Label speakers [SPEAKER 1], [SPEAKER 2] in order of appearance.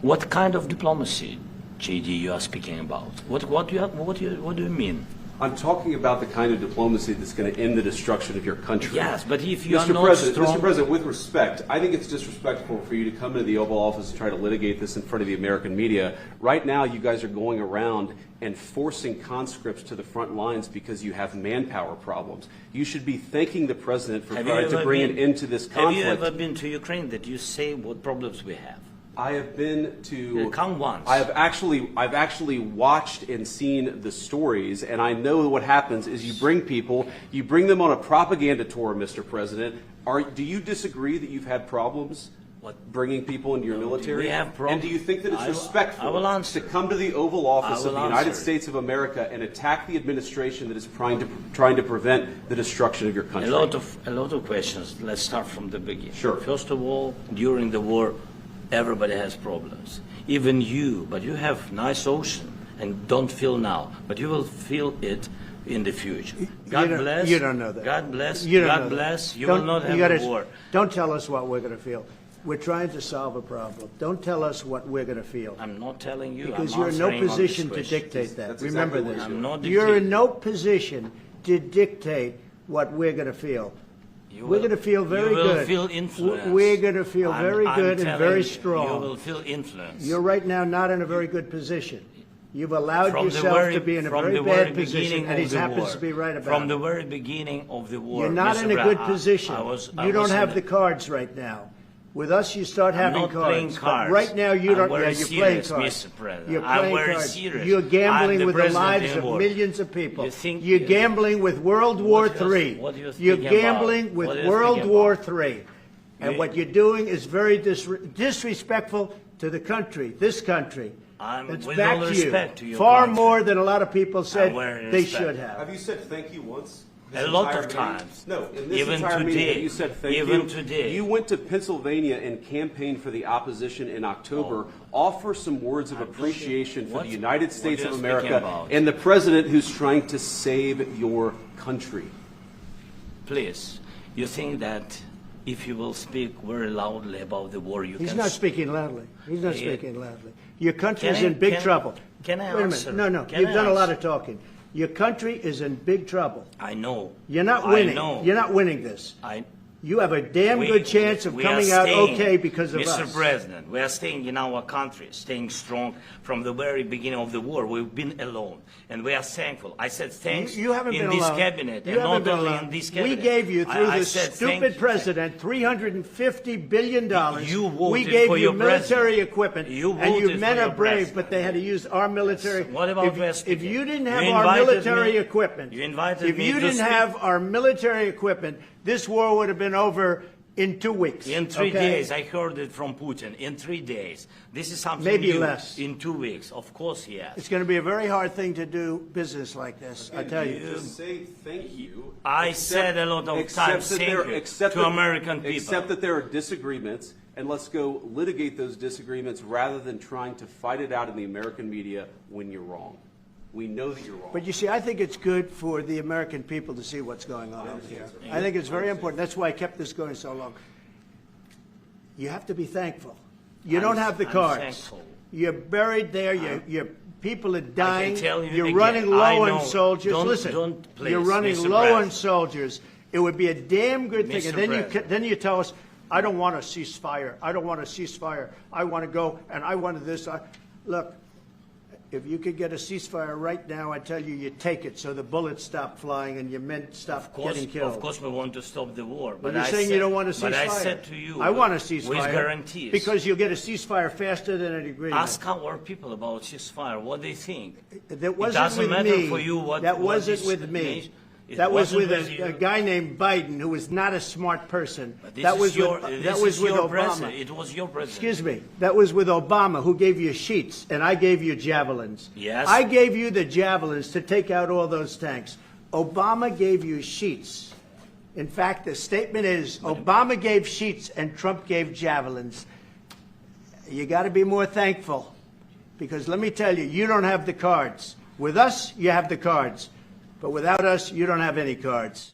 [SPEAKER 1] What kind of diplomacy, JD, you are speaking about? What do you mean?
[SPEAKER 2] I'm talking about the kind of diplomacy that's going to end the destruction of your country.
[SPEAKER 1] Yes, but if you are
[SPEAKER 2] Mr.
[SPEAKER 1] not
[SPEAKER 2] President,
[SPEAKER 1] strong...
[SPEAKER 2] Mr. President, with respect, I think it's disrespectful for you to come into the Oval Office and try to litigate this in front of the American media. Right now, you guys are going around and forcing conscripts to the front lines because you have manpower problems. You should be thanking the President for trying to bring an end to this conflict.
[SPEAKER 1] Have you ever been to Ukraine that you say what problems we have?
[SPEAKER 2] I have been to.
[SPEAKER 1] Come once.
[SPEAKER 2] I've actually watched and seen the stories, and I know what happens is you bring them on a propaganda tour, Mr. President. Do you disagree that you've had problems bringing people into your military?
[SPEAKER 1] We have problems.
[SPEAKER 2] And do you think that it's respectful to come to the Oval Office of the United States of America and attack the administration that is trying to prevent the destruction of your country?
[SPEAKER 1] A lot of questions. Let's start from the beginning.
[SPEAKER 2] Sure.
[SPEAKER 1] First of all, during the war, everybody has problems, even you, but you have nice ocean and don't feel now, but you will feel it in the future. God bless.
[SPEAKER 3] You don't know that.
[SPEAKER 1] God bless.
[SPEAKER 3] You don't
[SPEAKER 1] God bless. You will not have a war.
[SPEAKER 3] Don't tell us what we're going to feel. We're trying to solve a problem. Don't tell us what we're going to feel.
[SPEAKER 1] I'm not telling you.
[SPEAKER 3] Because you're in no position to dictate that. Remember this.
[SPEAKER 1] I'm not
[SPEAKER 3] you're in no position to dictate what we're going to feel. We're going to feel very good.
[SPEAKER 1] You will feel influence.
[SPEAKER 3] We're going to feel very good and very strong.
[SPEAKER 1] You will feel influence.
[SPEAKER 3] You're right now not in a very good position. You've allowed yourself to be in a very bad position, and he happens to be right about it.
[SPEAKER 1] From the very beginning of the war,
[SPEAKER 3] you're not in a good position. You don't have the cards right now. With us, you start having cards.
[SPEAKER 1] Playing cards.
[SPEAKER 3] But right now, you don't.
[SPEAKER 1] You're
[SPEAKER 3] playing cards.
[SPEAKER 1] Mr. President.
[SPEAKER 3] You're playing cards.
[SPEAKER 1] Serious.
[SPEAKER 3] You're gambling with the lives of millions of people. You're gambling with World War III. You're gambling with World War III. And what you're doing is very disrespectful to the country, this country. It's back to you. Far more than a lot of people said they should have.
[SPEAKER 2] Have you said thank you once?
[SPEAKER 1] A lot of times.
[SPEAKER 2] No, in this
[SPEAKER 1] even
[SPEAKER 2] entire
[SPEAKER 1] today,
[SPEAKER 2] meeting, you said thank you.
[SPEAKER 1] Even today.
[SPEAKER 2] You went to Pennsylvania and campaigned for the opposition in October. Offer some words of appreciation for the United States of America and the President who's trying to save your country.
[SPEAKER 1] Please, you think that if you will speak very loudly about the war,
[SPEAKER 3] He's not speaking loudly. He's not speaking loudly. Your country is in big trouble.
[SPEAKER 1] Can I
[SPEAKER 3] Wait
[SPEAKER 1] answer?
[SPEAKER 3] a minute. No. You've done a lot of talking. Your country is in big trouble.
[SPEAKER 1] I know.
[SPEAKER 3] You're not winning.
[SPEAKER 1] I know.
[SPEAKER 3] You're not winning this. You have a damn good chance of coming out okay because of us.
[SPEAKER 1] Mr. President, we are staying in our country, staying strong from the very beginning of the war. We've been alone, and we are thankful. I said thanks
[SPEAKER 3] you haven't
[SPEAKER 1] in
[SPEAKER 3] been
[SPEAKER 1] this
[SPEAKER 3] alone.
[SPEAKER 1] cabinet,
[SPEAKER 3] you
[SPEAKER 1] and
[SPEAKER 3] haven't
[SPEAKER 1] not
[SPEAKER 3] been
[SPEAKER 1] only
[SPEAKER 3] alone.
[SPEAKER 1] in this cabinet.
[SPEAKER 3] We gave you, through this stupid president, $350 billion. We gave you military equipment, and you men are brave, but they had to use our military.
[SPEAKER 1] What about
[SPEAKER 3] if you didn't have our military equipment, if you didn't have our military equipment, this war would have been over in 2 weeks.
[SPEAKER 1] In 3 days. I heard it from Putin. In 3 days. This is something
[SPEAKER 3] maybe
[SPEAKER 1] new.
[SPEAKER 3] Less.
[SPEAKER 1] In 2 weeks. Of course, yes.
[SPEAKER 3] It's going to be a very hard thing to do business like this, I tell you.
[SPEAKER 2] Just say thank you.
[SPEAKER 1] I said a lot of times thank you to American people.
[SPEAKER 2] Except that there are disagreements, and let's go litigate those disagreements rather than trying to fight it out in the American media when you're wrong. We know that you're wrong.
[SPEAKER 3] But you see, I think it's good for the American people to see what's going on out here. I think it's very important. That's why I kept this going so long. You have to be thankful. You don't have the cards.
[SPEAKER 1] Thankful.
[SPEAKER 3] You're buried there. Your people are dying. You're
[SPEAKER 1] again,
[SPEAKER 3] running low on soldiers.
[SPEAKER 1] Listen,
[SPEAKER 3] you're running
[SPEAKER 1] Mr.
[SPEAKER 3] low on
[SPEAKER 1] President.
[SPEAKER 3] soldiers. It would be a damn good thing.
[SPEAKER 1] Mr.
[SPEAKER 3] And then you tell us, I don't want a ceasefire. I don't want a ceasefire. I want to go, and I wanted this. Look. If you could get a ceasefire right now, I tell you, you take it so the bullets stop flying and your men stop getting killed.
[SPEAKER 1] Of course, we want to stop the war.
[SPEAKER 3] But you're saying you don't want a ceasefire.
[SPEAKER 1] But I said to you,
[SPEAKER 3] I want a ceasefire.
[SPEAKER 1] With guarantees.
[SPEAKER 3] Because you'll get a ceasefire faster than an agreement.
[SPEAKER 1] Ask our people about ceasefire, what they think.
[SPEAKER 3] That wasn't
[SPEAKER 1] it doesn't
[SPEAKER 3] with
[SPEAKER 1] matter
[SPEAKER 3] me.
[SPEAKER 1] for you what.
[SPEAKER 3] That wasn't with me. That was with a guy named Biden, who was not a smart person. That was with Obama.
[SPEAKER 1] It was your president.
[SPEAKER 3] Excuse me. That was with Obama, who gave you sheets, and I gave you javelins.
[SPEAKER 1] Yes.
[SPEAKER 3] I gave you the javelins to take out all those tanks. Obama gave you sheets. In fact, the statement is Obama gave sheets and Trump gave javelins. You got to be more thankful, because let me tell you, you don't have the cards. With us, you have the cards. But without us, you don't have any cards.